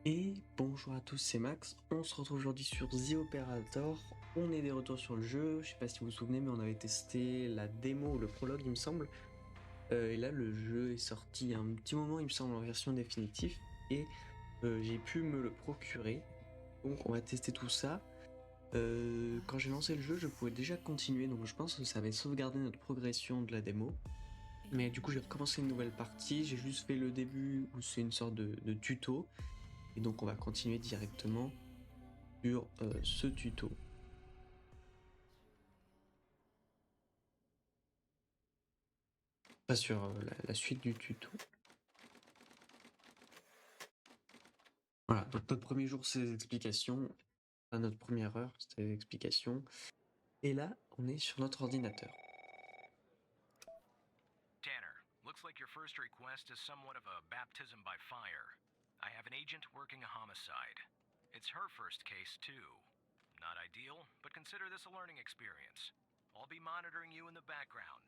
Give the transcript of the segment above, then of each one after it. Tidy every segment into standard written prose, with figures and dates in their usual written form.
Et bonjour à tous, c'est Max. On se retrouve aujourd'hui sur The Operator. On est des retours sur le jeu. Je sais pas si vous vous souvenez, mais on avait testé la démo ou le prologue, il me semble. Et là, le jeu est sorti il y a un petit moment, il me semble, en version définitive. Et j'ai pu me le procurer. Donc, on va tester tout ça. Quand j'ai lancé le jeu, je pouvais déjà continuer. Donc, je pense que ça avait sauvegardé notre progression de la démo. Mais du coup, j'ai recommencé une nouvelle partie. J'ai juste fait le début où c'est une sorte de tuto. Et donc on va continuer directement sur ce tuto. Pas sur la suite du tuto. Voilà, donc notre premier jour c'est les explications. À notre première heure, c'était les explications. Et là, on est sur notre ordinateur. Tanner, looks like your first request is somewhat of a baptism by fire. I have an agent working a homicide. It's her first case, too. Not ideal, but consider this a learning experience. I'll be monitoring you in the background.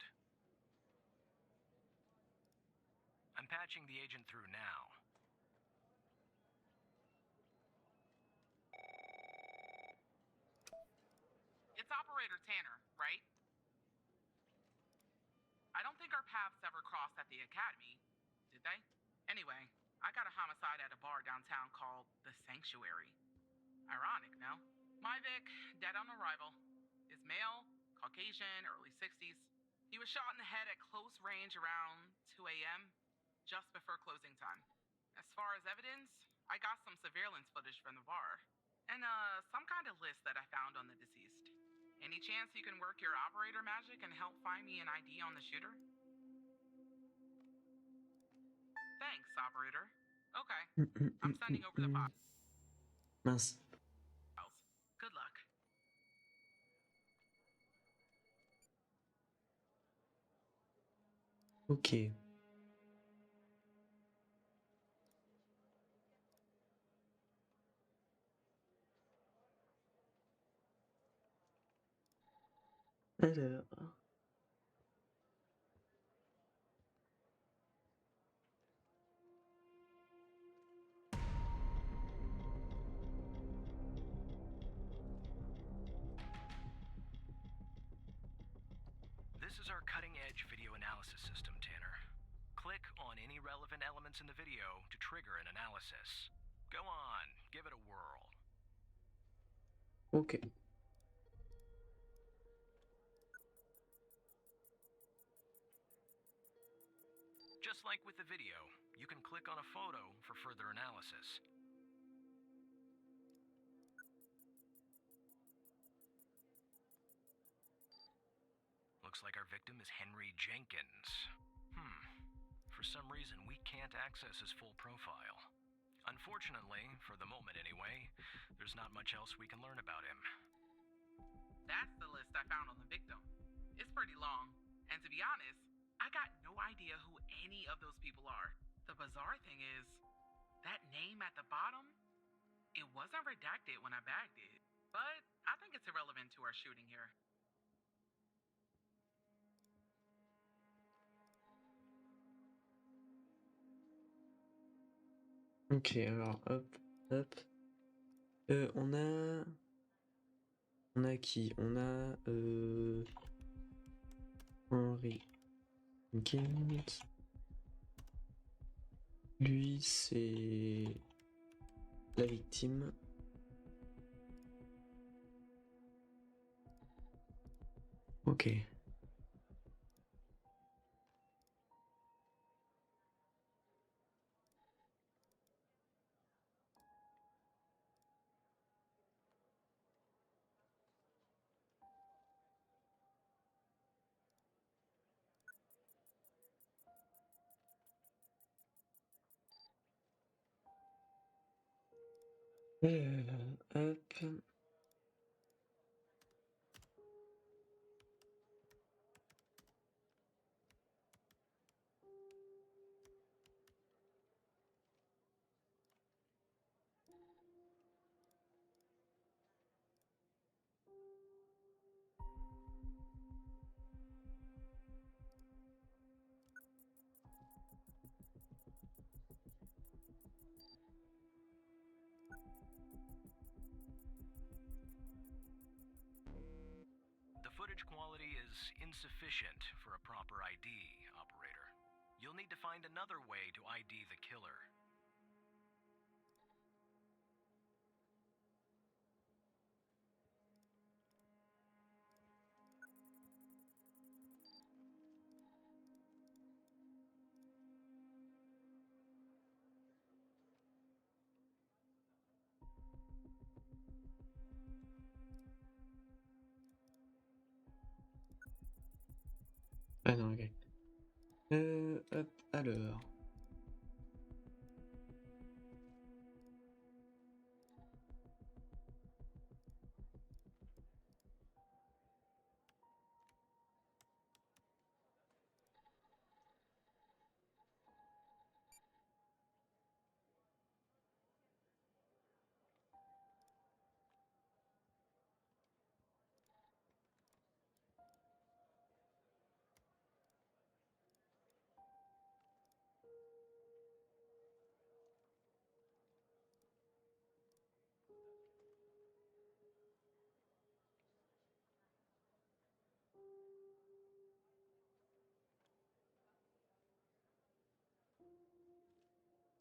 I'm patching the agent through now. It's Operator Tanner, right? I don't think our paths ever crossed at the academy, did they? Anyway, I got a homicide at a bar downtown called The Sanctuary. Ironic, no? My Vic, dead on arrival. Is male, Caucasian, early 60s. He was shot in the head at close range around 2 a.m., just before closing time. As far as evidence, I got some surveillance footage from the bar. And some kind of list that I found on the deceased. Any chance you can work your operator magic and help find me an ID on the shooter? Thanks, operator. Okay, I'm sending over the files. Mince. Good luck. Ok. Alors. This is our cutting-edge video analysis system, Tanner. Click on any relevant elements in the video to trigger an analysis. Go on, give it a whirl. Ok. Just like with the video, you can click on a photo for further analysis. Looks like our victim is Henry Jenkins. For some reason, we can't access his full profile. Unfortunately, for the moment anyway, there's not much else we can learn about him. That's the list I found on the victim. It's pretty long, and to be honest, I got no idea who any of those people are. The bizarre thing is, that name at the bottom, it wasn't redacted when I bagged it. But I think it's irrelevant to our shooting here. Ok, alors hop, hop. On a. On a qui? On a. Henry Jenkins. Lui, c'est la victime. Ok. Hop. insufficient for a proper ID, operator. You'll need to find another way to ID the killer. Ah non, ok. Hop, alors.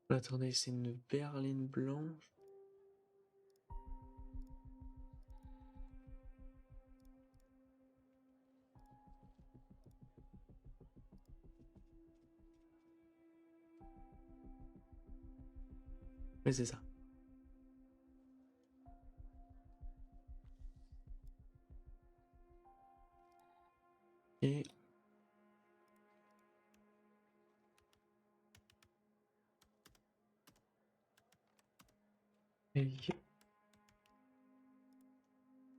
Attendez, c'est une berline blanche. Oui, c'est ça. Et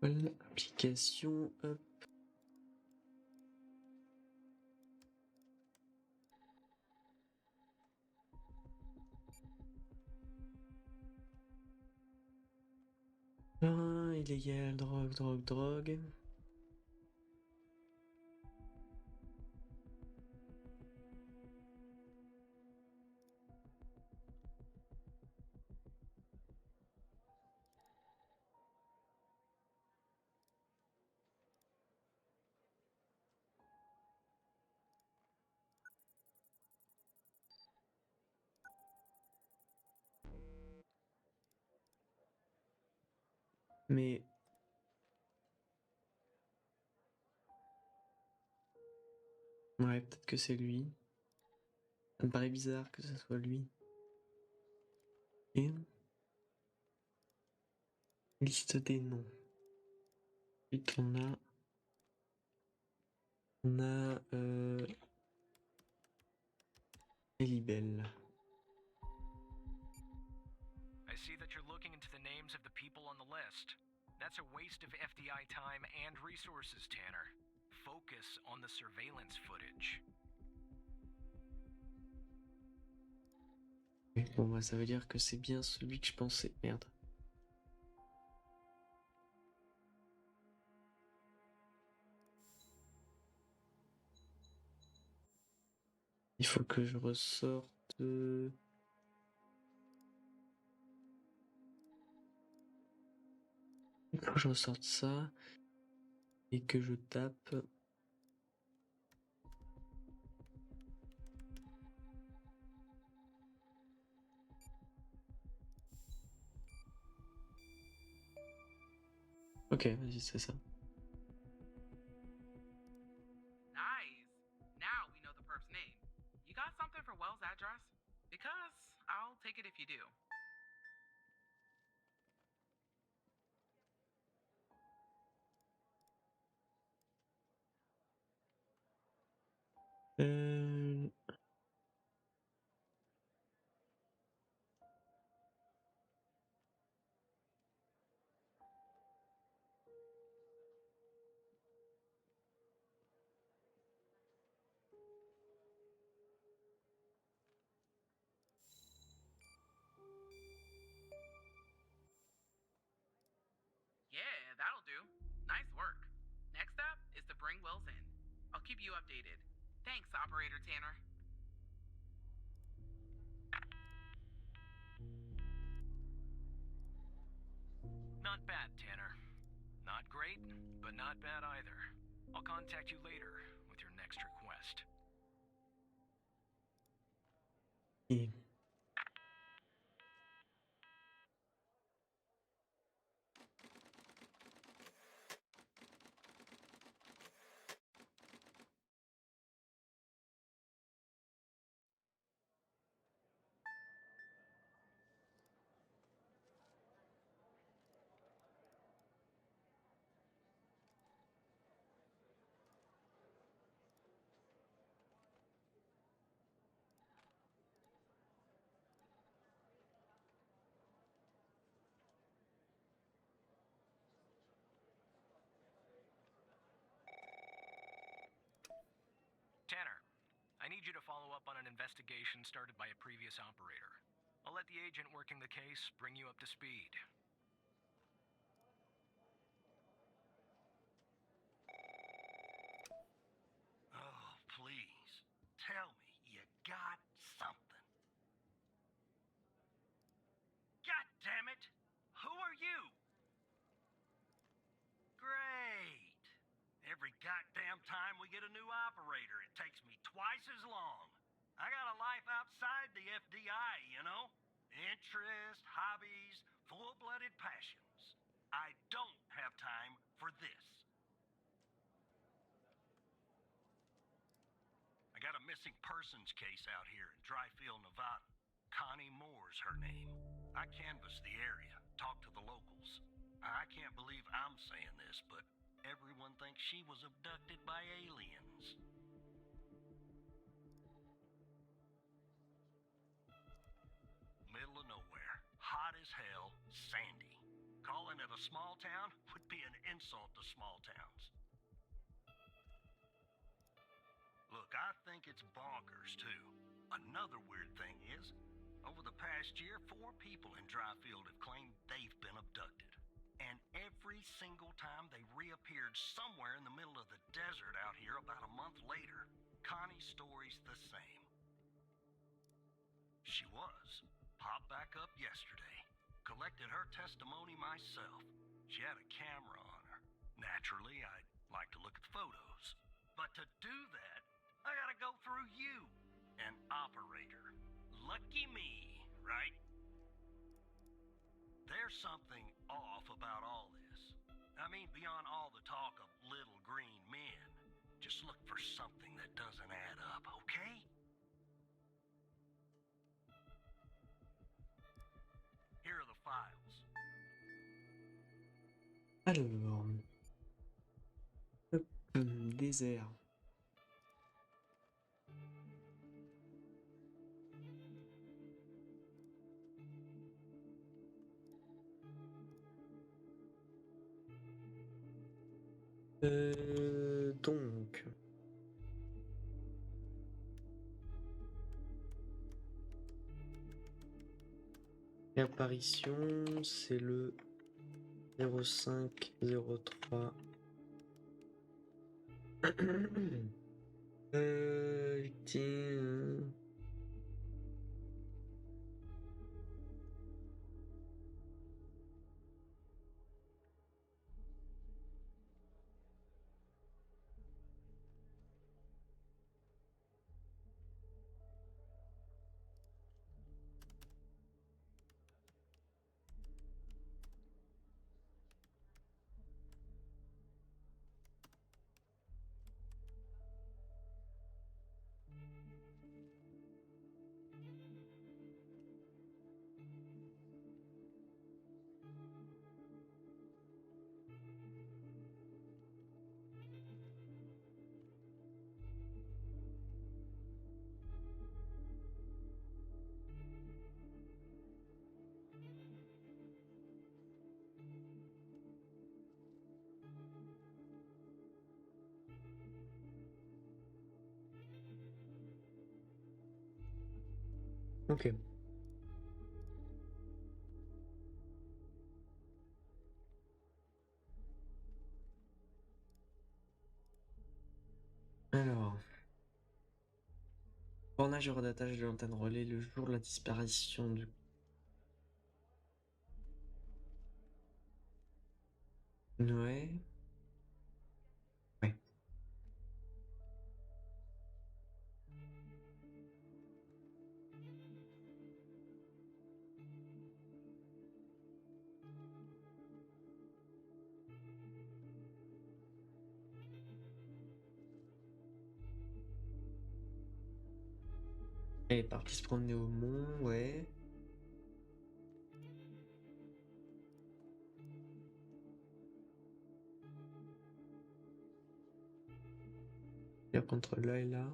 voilà, application, hop. Ah, illégal, drogue. Mais ouais, peut-être que c'est lui. Ça me paraît bizarre que ce soit lui. Et liste des noms. Ensuite, on a Elibel. I see that you're looking into the names of the people on the list. That's a waste of FDI time and resources, Tanner. Focus on the surveillance footage. Bon, bah, ça veut dire que c'est bien celui que je pensais. Merde. Il faut que je ressorte. Il faut que je ressorte ça. Et que je tape. Ok, vas-y, c'est ça. Nice. Now we know the perp's name. You got something for Wells' address? Because I'll take it if you do. Euh... Yeah, that'll do. Nice work. Next up is to bring Wells in. I'll keep you updated. Thanks, Operator Tanner. Not bad, Tanner. Not great, but not bad either. I'll contact you later with your next request. Et Tanner, I need you to follow up on an investigation started by a previous operator. I'll let the agent working the case bring you up to speed. Oh, please. Tell me you got something. God damn it! Who are you? Great. Every goddamn time we get a new operator, it takes me twice as long. I got a life outside the FDI, you know? Interest, hobbies, full-blooded passions. I don't have time for this. I got a missing persons case out here in Dryfield, Nevada. Connie Moore's her name. I canvassed the area, talked to the locals. I can't believe I'm saying this, but everyone thinks she was abducted by aliens. Middle of nowhere, hot as hell, sandy. Calling it a small town would be an insult to small towns. Look, I think it's bonkers, too. Another weird thing is, over the past year, 4 people in Dryfield have claimed they've been abducted. And every single time they reappeared somewhere in the middle of the desert out here about a month later. Connie's story's the same. She was. Popped back up yesterday. Collected her testimony myself. She had a camera on her. Naturally, I'd like to look at the photos. But to do that, I gotta go through you, an operator. Lucky me, right? There's something off about all this. I mean, beyond all the talk of little green men. Just look for something that doesn't add up, okay? Here are the files. alors, hop, désert. Donc, l'apparition, c'est le 0503. Victime. Ok. Alors, bornage et redatage de l'antenne relais le jour de la disparition de... Ouais. Ouais. Elle est partie se promener au mont, ouais. Et entre là et là.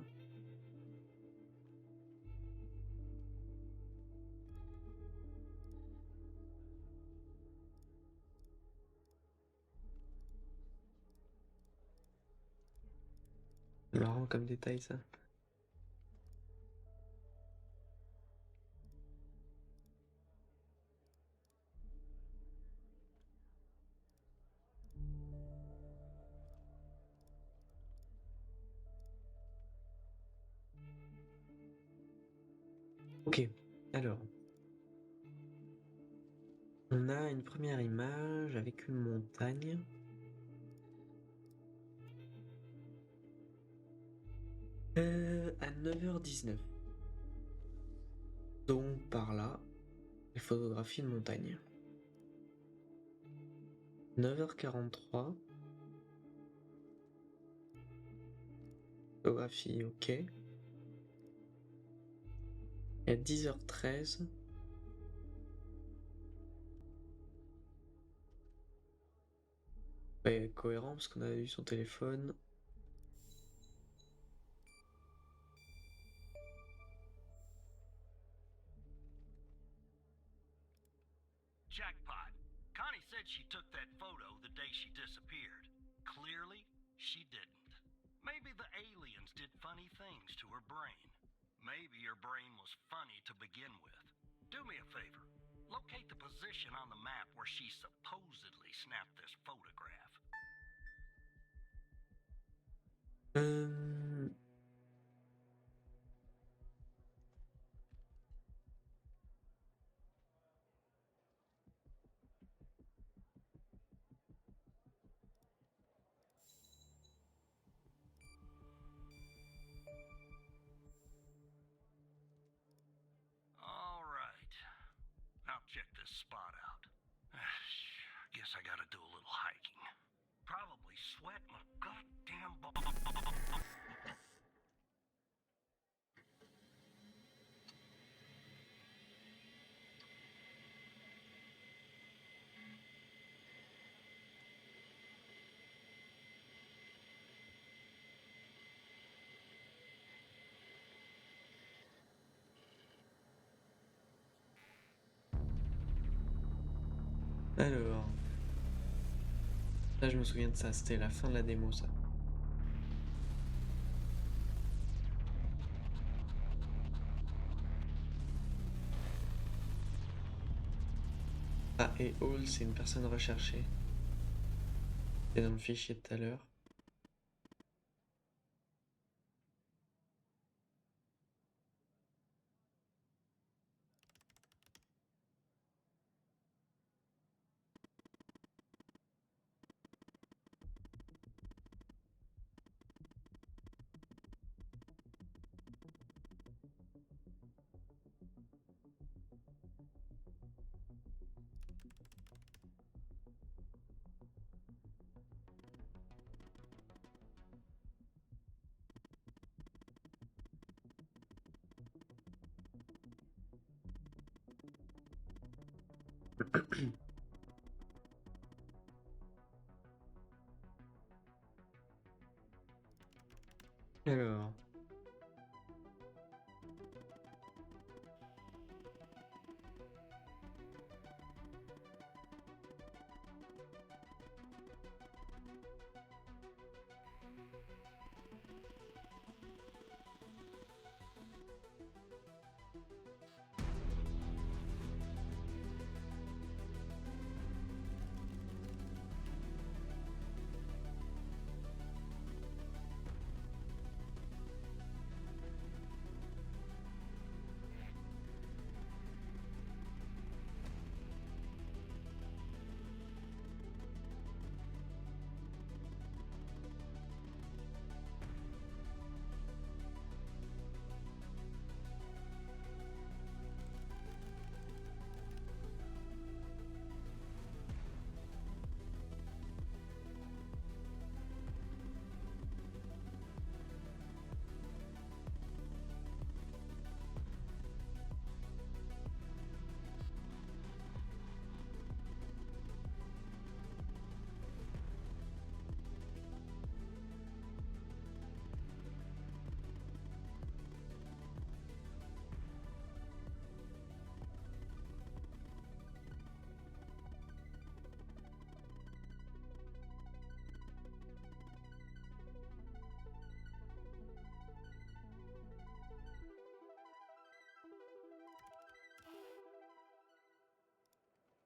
C'est marrant comme détail ça. Ok, alors. On a une première image avec une montagne. À 9h19. Donc par là, elle photographie une montagne. 9h43. Photographie, ok. Et à 10h13. Ouais, cohérent parce qu'on a eu son téléphone. Jackpot. Connie said she took that photo the day she disappeared. Clearly, she didn't. Maybe the aliens did funny things to her brain. Maybe her brain was funny to begin with. Do me a favor. Locate the position on the map where she supposedly snapped this photograph. Euh... All right. Now check this spot out. Guess I gotta do a little hiking. Probably sweat my goddamn balls. Alors... Là je me souviens de ça, c'était la fin de la démo ça. Ah, et Hall, c'est une personne recherchée. C'est dans le fichier de tout à l'heure. Alors...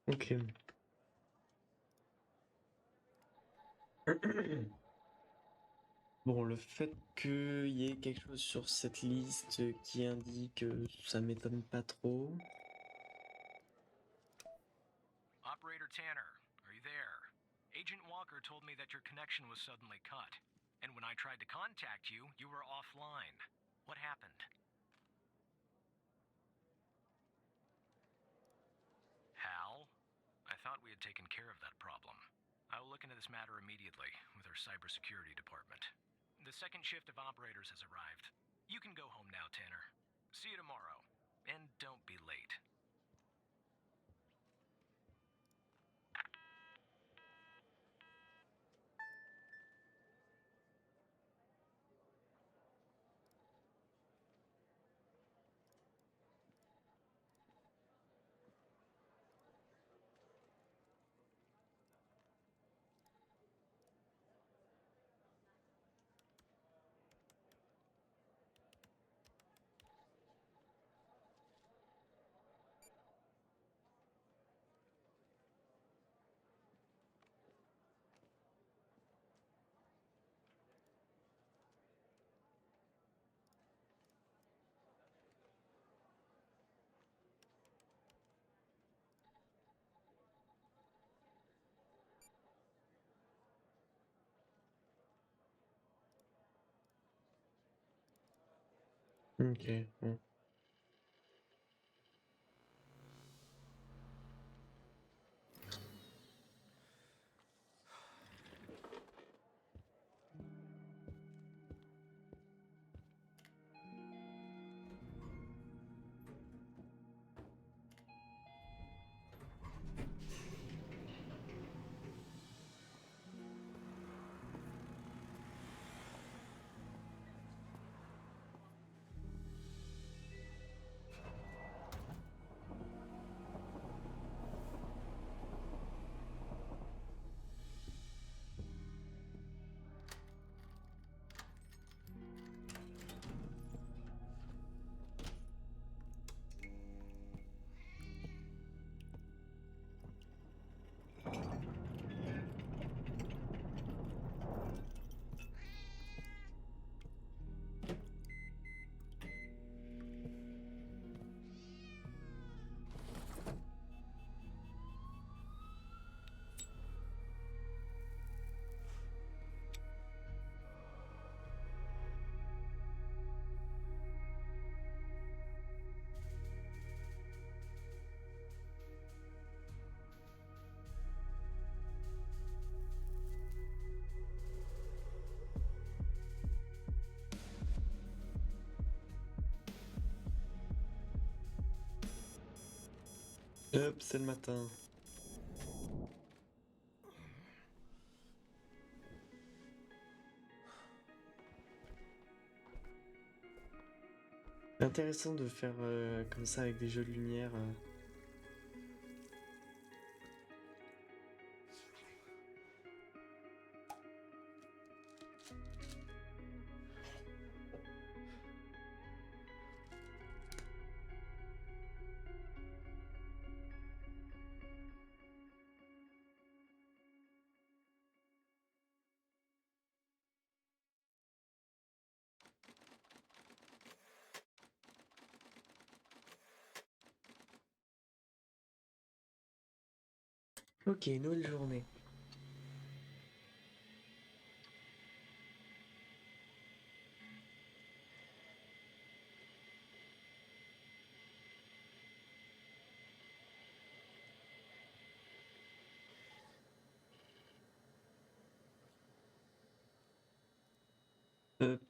Ok. Bon, le fait qu'il y ait quelque chose sur cette liste qui indique, ça m'étonne pas trop. Operator Tanner, are you there? Agent Walker told me that your connection was suddenly cut. And when I tried to contact you, you were offline. What happened? Hal? I thought we had taken care of that problem. I will look into this matter immediately with our cybersecurity department. The second shift of operators has arrived. You can go home now, Tanner. See you tomorrow. And don't be late. Ok, bon. Hop, c'est le matin. C'est intéressant de faire comme ça avec des jeux de lumière. Ok, nouvelle journée. Hop.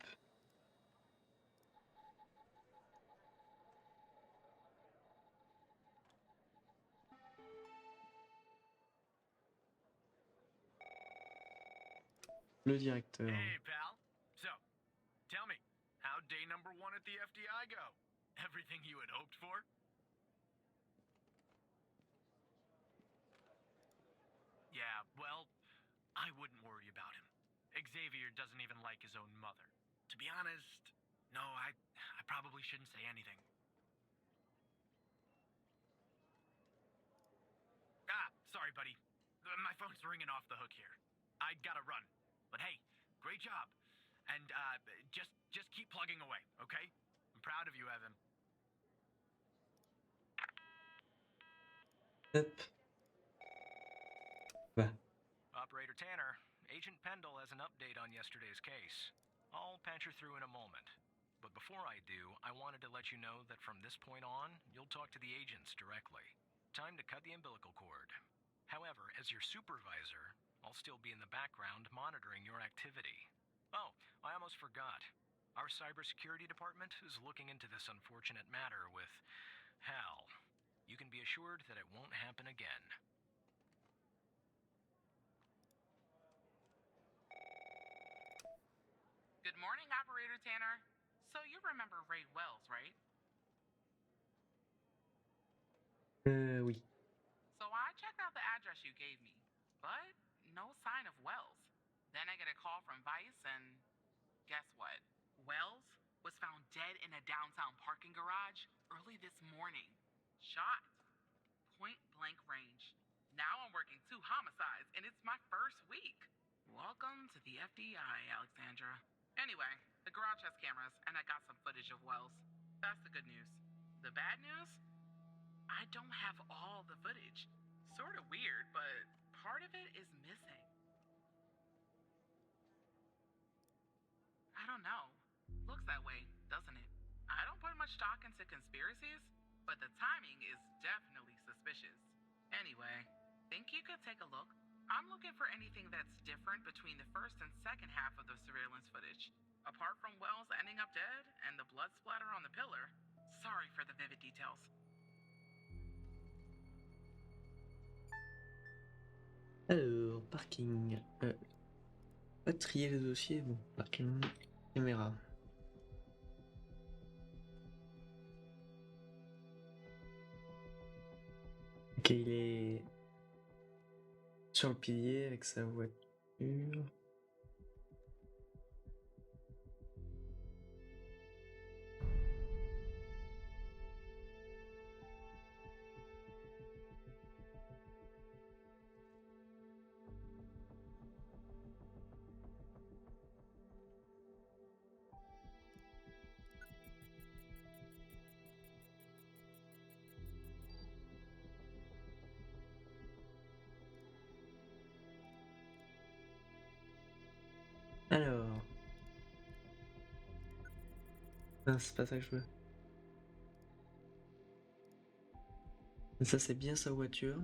Le directeur. Hey, pal. So, tell me, how'd day number 1 at the FDI go? Everything you had hoped for? Yeah, well, I wouldn't worry about him. Xavier doesn't even like his own mother. To be honest, no, I probably shouldn't say anything. Sorry, buddy. My phone's ringing off the hook here. I gotta run. But hey, great job. And just keep plugging away, okay? I'm proud of you, Evan. Hop. Va. Operator Tanner, Agent Pendle has an update on yesterday's case. I'll patch her through in a moment. But before I do, I wanted to let you know that from this point on, you'll talk to the agents directly. Time to cut the umbilical cord. However, as your supervisor, I'll still be in the background monitoring your activity. Oh, I almost forgot. Our cybersecurity department is looking into this unfortunate matter with Hal. You can be assured that it won't happen again. Good morning, Operator Tanner. So you remember Ray Wells, right? Oui. So I checked out the address you gave me, but no sign of Wells. Then I get a call from Vice, and guess what? Wells was found dead in a downtown parking garage early this morning. Shot. Point blank range. Now I'm working 2 homicides, and it's my first week. Welcome to the FDI, Alexandra. Anyway, the garage has cameras, and I got some footage of Wells. That's the good news. The bad news? I don't have all the footage. Sort of weird, but part of it is missing. I don't know. Looks that way, doesn't it? I don't put much stock into conspiracies, but the timing is definitely suspicious. Anyway, think you could take a look? I'm looking for anything that's different between the first and second half of the surveillance footage. Apart from Wells ending up dead and the blood splatter on the pillar. Sorry for the vivid details. Alors, parking. Pas trier les dossiers. Bon, parking. Caméra. Ok, il est sur le pilier avec sa voiture. Alors. Non, c'est pas ça que je veux. Mais ça, c'est bien sa voiture.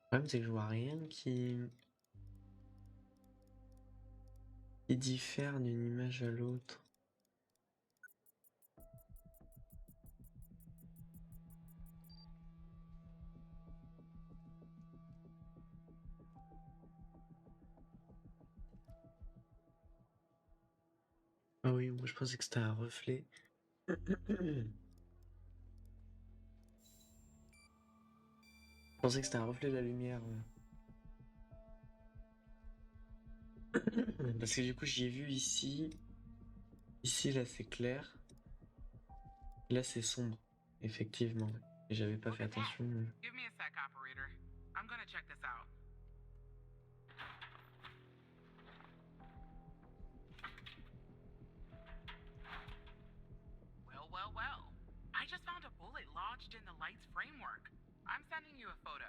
Le problème, c'est que je vois rien qui diffère d'une image à l'autre. Ah oui, moi je pensais que c'était un reflet. Je pensais que c'était un reflet de la lumière. Parce que du coup, j'y ai vu ici. Ici, là, c'est clair. Là, c'est sombre. Effectivement. Et j'avais pas fait attention. Give me a sec, operator. I'm gonna check this out. Well. I just found a bullet lodged in the light's framework. I'm sending you a photo.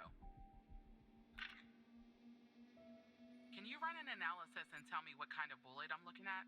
Can you run an analysis and tell me what kind of bullet I'm looking at?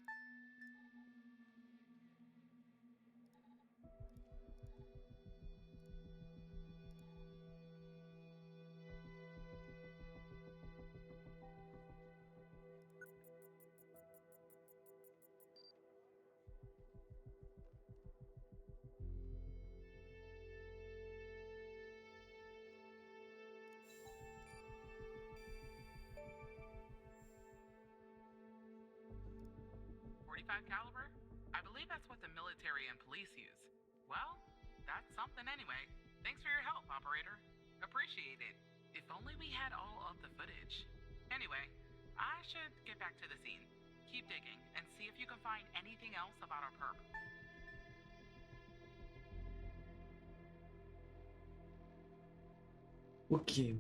.25 caliber? I believe that's what the military and police use. Well, that's something anyway. Thanks for your help, operator. Appreciate it. If only we had all of the footage. Anyway, I should get back to the scene. Keep digging and see if you can find anything else about our perp. Ok.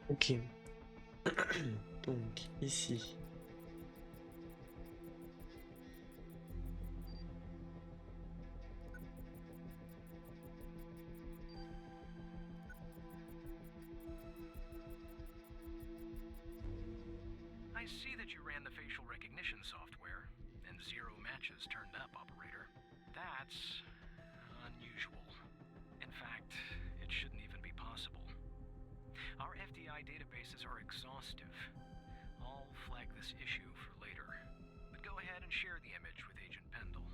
Ok. Donc, ici. I see that you ran the facial recognition software, and 0 matches turned up, operator. That's unusual. In fact, it shouldn't even be possible. Our FDI databases are exhaustive. I'll flag this issue for later. But go ahead and share the image with Agent Pendle.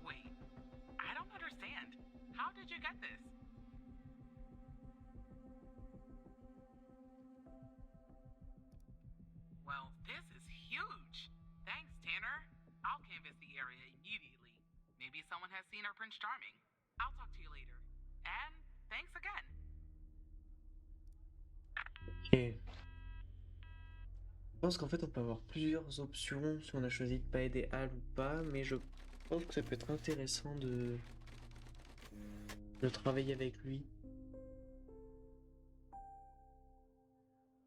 Wait, I don't understand. How did you get this? Well, this is huge. Thanks, Tanner. I'll canvass the area immediately. Maybe someone has seen our Prince Charming. I'll talk to you later. And thanks Thanks again. Et je pense qu'en fait, on peut avoir plusieurs options si on a choisi de pas aider Al ou pas, mais je pense que ça peut être intéressant de travailler avec lui.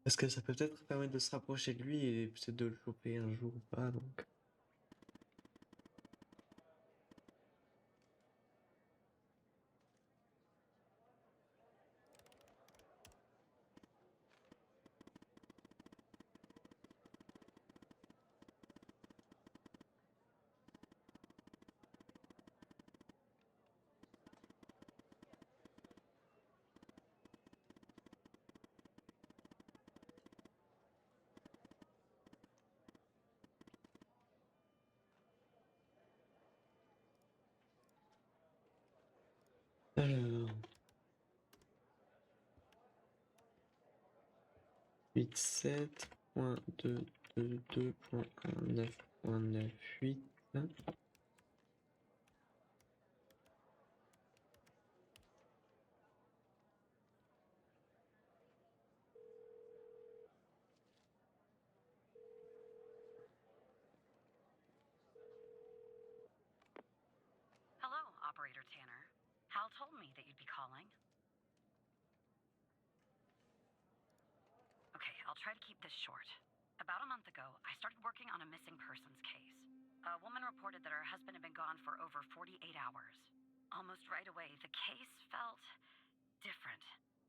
Parce que ça peut peut-être permettre de se rapprocher de lui et peut-être de le choper un jour ou pas, donc. Alors, 87.222.19.98. Hello, Operator Tanner. Hal told me that you'd be calling. Okay, I'll try to keep this short. About a month ago, I started working on a missing persons case. A woman reported that her husband had been gone for over 48 hours. Almost right away, the case felt different.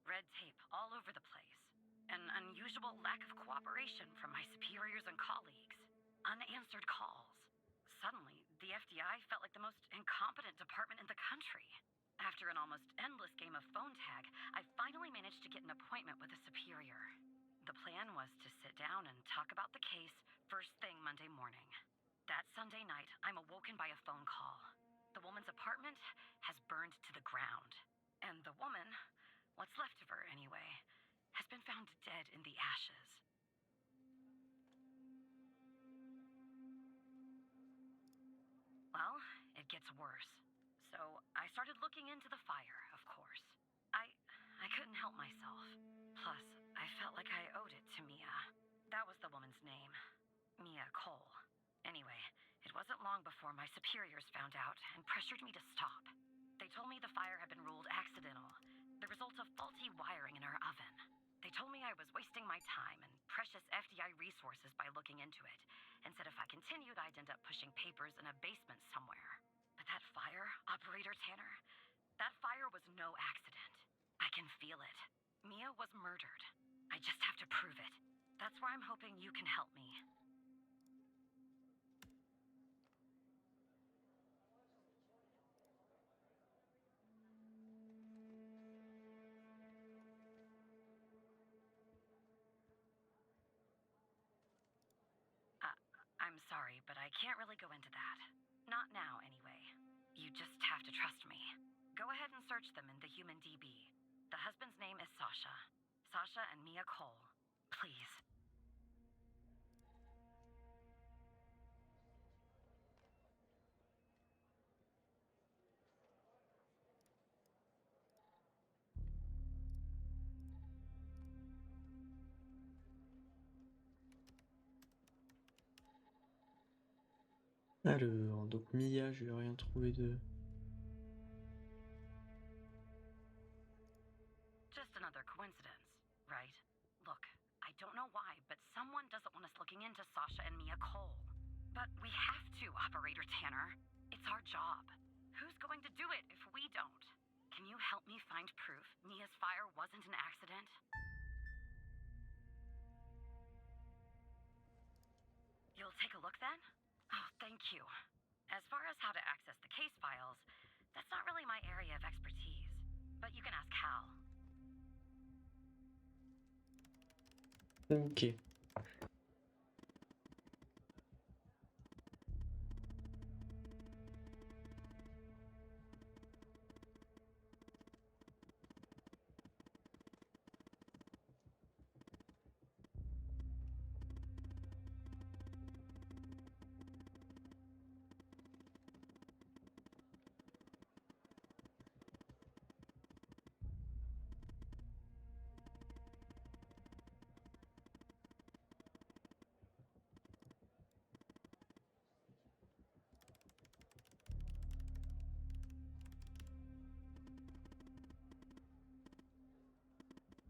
Red tape all over the place. An unusual lack of cooperation from my superiors and colleagues. Unanswered calls. Suddenly, the FDI felt like the most incompetent department in the country. After an almost endless game of phone tag, I finally managed to get an appointment with a superior. The plan was to sit down and talk about the case first thing Monday morning. That Sunday night, I'm awoken by a phone call. The woman's apartment has burned to the ground. And the woman, what's left of her anyway, has been found dead in the ashes. Well, it gets worse. So I started looking into the fire, of course. I couldn't help myself. Plus, I felt like I owed it to Mia. That was the woman's name. Mia Cole. Anyway, it wasn't long before my superiors found out and pressured me to stop. They told me the fire had been ruled accidental, the result of faulty wiring in our oven. They told me I was wasting my time and precious FDI resources by looking into it, and said if I continued, I'd end up pushing papers in a basement somewhere. But that fire, Operator Tanner, that fire was no accident. I can feel it. Mia was murdered. I just have to prove it. That's where I'm hoping you can help me. I'm sorry, but I can't really go into that. Not now, anyway. You just have to trust me. Go ahead and search them in the Human DB. The husband's name is Sasha. Sasha and Mia Cole. Please. Alors, donc Mia, je vais rien trouver de. Just another coincidence, right? Look, I don't know why, but someone doesn't want us looking into Sasha and Mia Cole. But we have to, Operator Tanner. It's our job. Who's going to do it if we don't? Can you help me find proof Mia's fire wasn't an accident? You'll take a look then? Oh, thank you. As far as how to access the case files, that's not really my area of expertise. But you can ask Hal. Ok.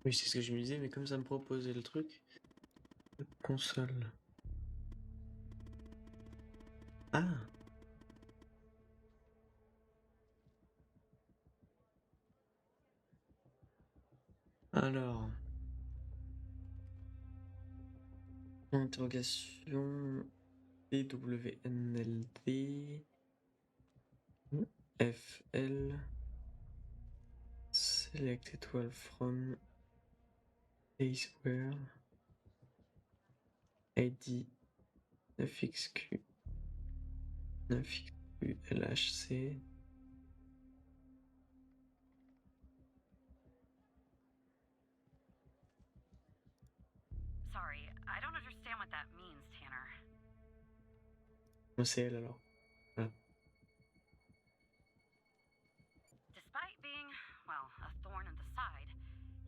Oui, c'est ce que je me disais, mais comme ça me proposait le truc. Console. Ah! Alors. Interrogation. DWNLD. FL. Select étoile from. Aceware. ID. 9XQ. 9XQ LHC. Sorry, I don't understand what that means, Tanner. C'est elle alors. Voilà. Despite being, well, a thorn in the side,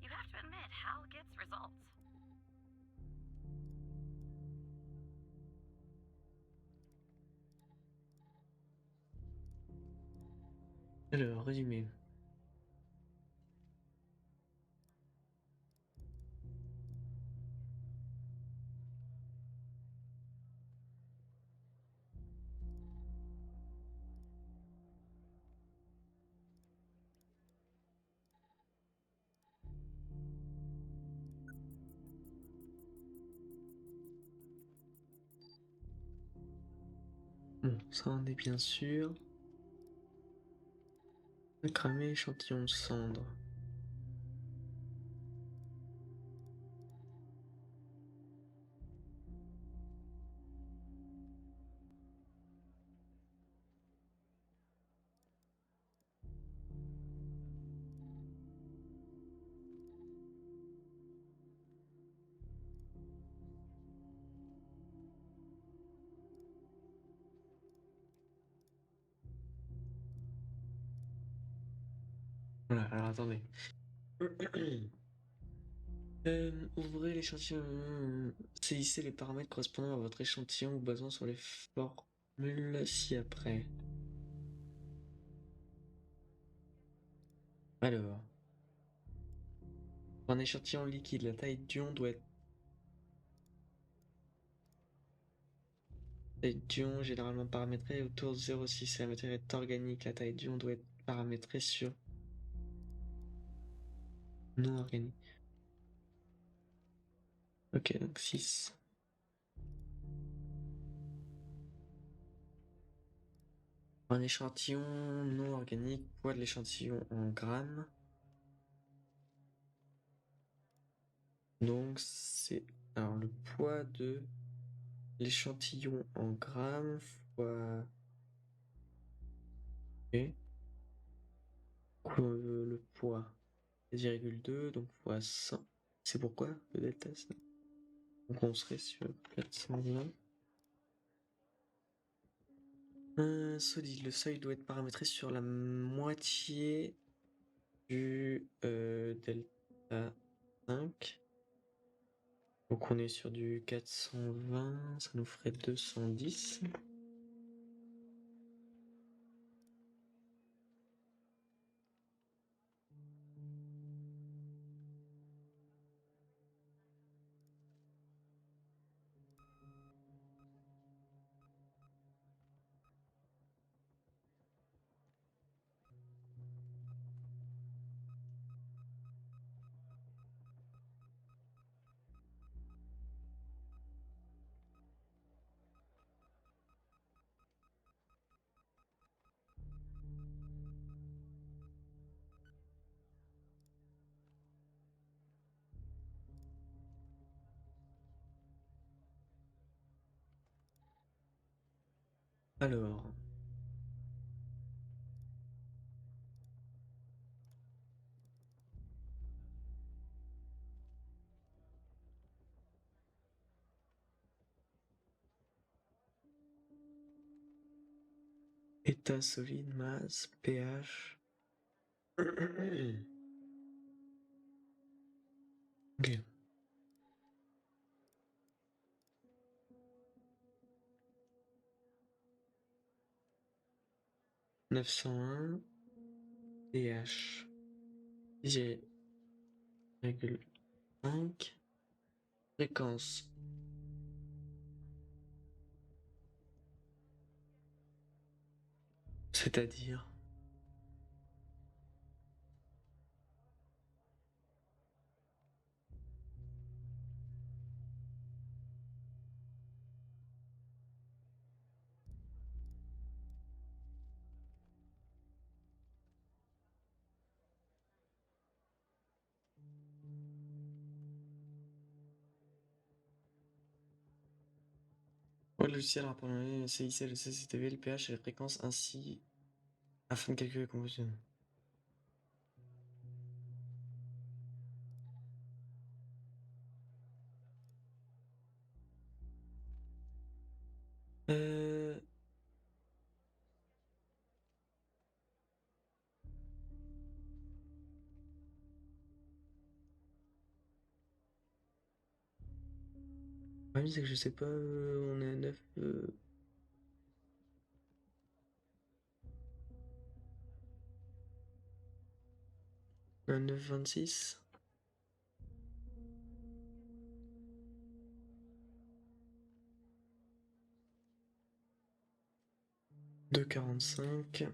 you have to admit Hal gets results. Alors, résumé. Bon, ça en est bien sûr. Cramer échantillon de cendre. Voilà, alors attendez. Ouvrez l'échantillon. Saisissez les paramètres correspondant à votre échantillon ou basant sur les formules ci-après. Alors, pour un échantillon liquide, la taille d'ion doit être. La taille d'ion généralement paramétrée autour de 0,6. Si la matière est organique, la taille d'ion doit être paramétrée sur non organique. Ok, donc 6. Un échantillon non organique, poids de l'échantillon en grammes. Donc c'est. Alors le poids de l'échantillon en grammes fois. Ok. Le poids 10,2 donc fois 100. C'est pourquoi le delta ça. Donc on serait sur 420. Solide, le seuil doit être paramétré sur la moitié du delta 5. Donc on est sur du 420, ça nous ferait 210. Alors, état solide, masse, pH. Ok. 901 pH. J'ai 5. Fréquence. C'est-à-dire. Ouais, le logiciel rapporte le CIC, le CCTV, le pH et les fréquences ainsi afin de calculer la composition. Euh... Le problème c'est que je sais pas, on est à 9... Un 9,26. Deux 45.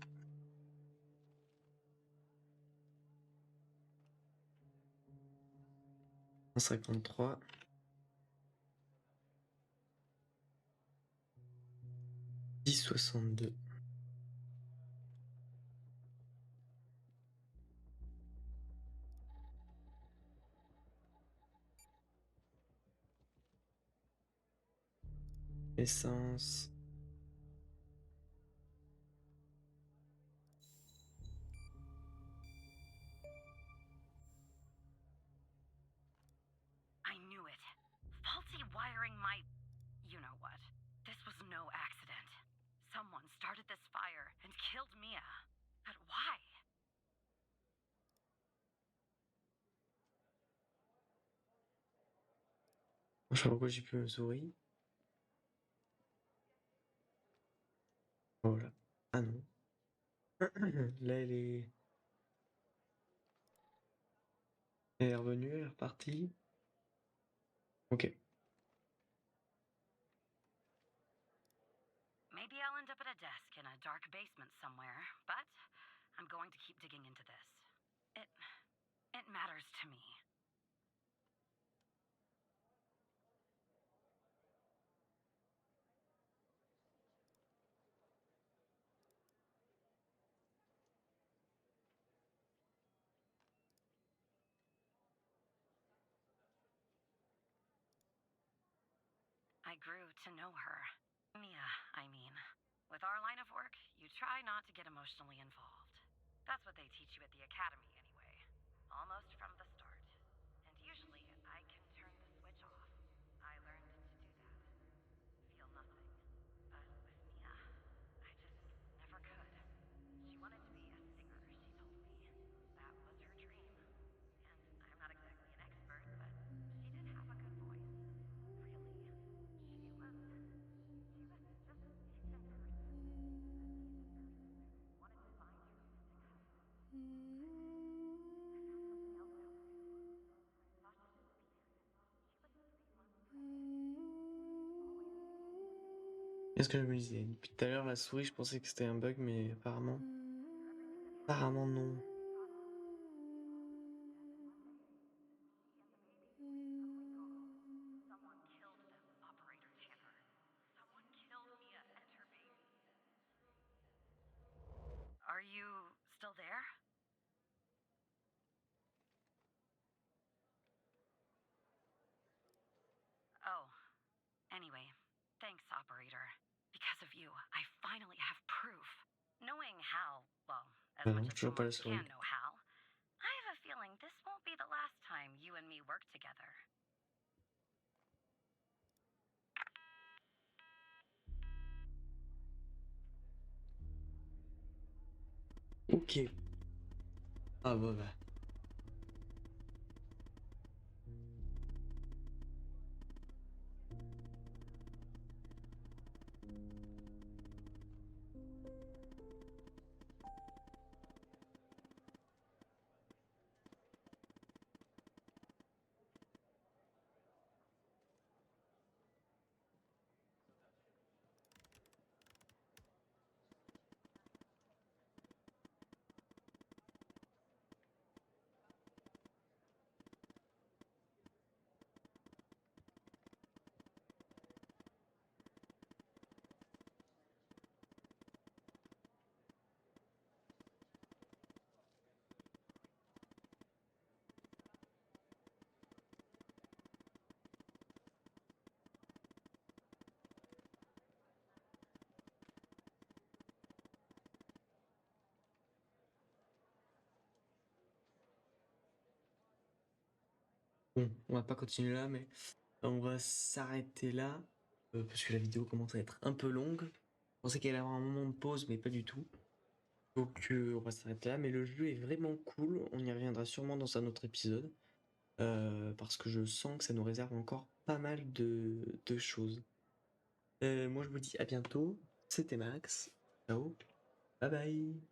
53. 10,62. Essence. I knew it. Faulty wiring my... you know what. This was no accident. Someone started this fire and killed Mia. But why? Je sais pas pourquoi j'ai plus ma souris. Voilà. Ah non. Là, elle est... Elle est revenue, elle est repartie. Ok. Maybe I'll end up at a desk in a dark basement somewhere, but I'm going to keep digging into this. It matters to me. I grew to know her. Mia, I mean. With our line of work, you try not to get emotionally involved. That's what they teach you at the academy, anyway. Almost from the start. And usually, I can turn the switch off. I learned to do that. Feel nothing. But with Mia, I just never could. She wanted to be a singer, she told me. That was her dream. And I'm not exactly an expert, but she did have a good voice. Really. She was just a decent person. Wanted to find her music husband. I found something else out too. Thought she was decent. She was 3 months pregnant. Qu'est-ce que je me disais? Depuis tout à l'heure, la souris, je pensais que c'était un bug, mais apparemment... Apparemment non. Someone killed them, Operator Tanner. Someone killed Mia and her baby. Are you still there? Oh, anyway, thanks, Operator. Because of you, I finally have proof. Knowing Hal, well, as Ah much non, as toujours pas someone la souris. can know Hal, I have a feeling this won't be the last time you and me work together. Ok. Ah bah. Bon, on va pas continuer là, mais on va s'arrêter là, parce que la vidéo commence à être un peu longue. Je pensais qu'elle allait avoir un moment de pause, mais pas du tout. Donc on va s'arrêter là, mais le jeu est vraiment cool, on y reviendra sûrement dans un autre épisode, parce que je sens que ça nous réserve encore pas mal de choses. Moi je vous dis à bientôt, c'était Max, ciao, bye bye.